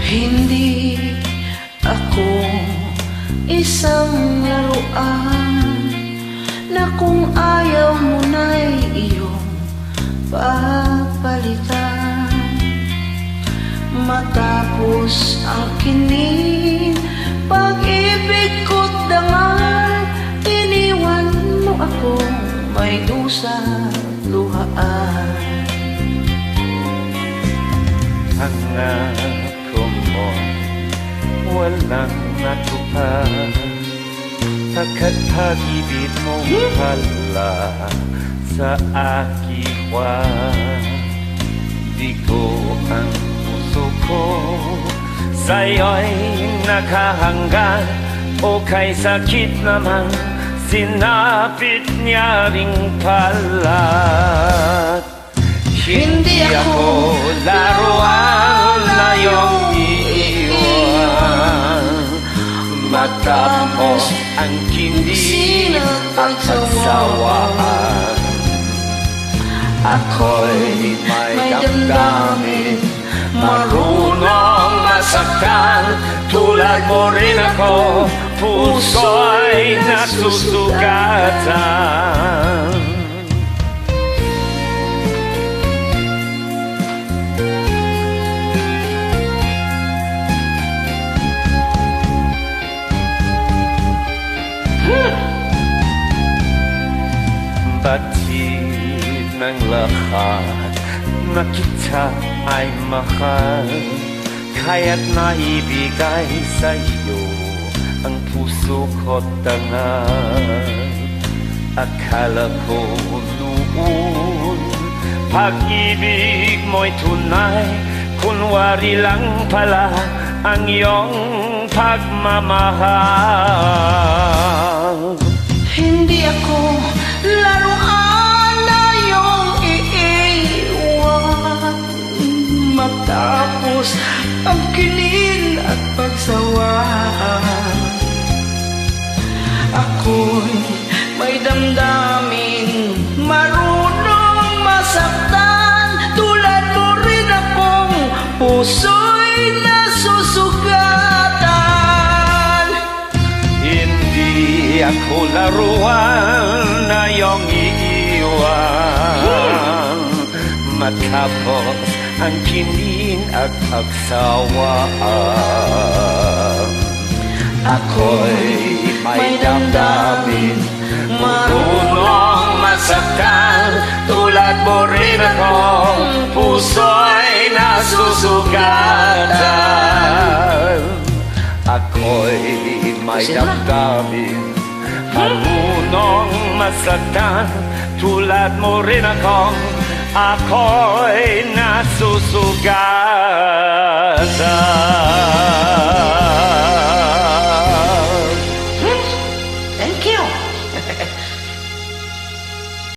Hindi ako isang laruan na kung ayaw mo na'y iyong papalitan. Matapos akinin pag-ibig ko't dangal, iniwan mo akong may dusa luhaan. Pangako mo walang natupad, pagkat pag-ibig mo pala sa akiwan. Di ko ang puso ko sa'yo'y nakahanggan, o kay sakit naman sinapit niya ring pala. Hindi ako laruan na iyong iiwan, matapos ang kindi at pagsawaan. Ako'y may damdamin, marunong masaktan, tulad mo rin ako, puso'y nasusugatan. Batid ng lahat na kita ay mahal, kaya't naibigay sa iyo ang puso ko't dangal. Akala ko noon pag-ibig mo'y tunay, kunwari lang pala ang iyong pagmamahal. Hindi ako laruan na iyong iiwan, matapos ang kinin at pagsawaan. Ako'y may damdamin, marunong masaktan, tulad mo rin akong puso'y nasusugatan. Hindi ako laruan na iyong iiwan, matapos ang kinin at pagsawaan. Ako'y may damdamin, marunong masaktan, tulad mo rin akong puso'y nasusugatan. Ako'y may damdamin, marunong masaktan, tulad mo rin akong, ako'y nasusugatan.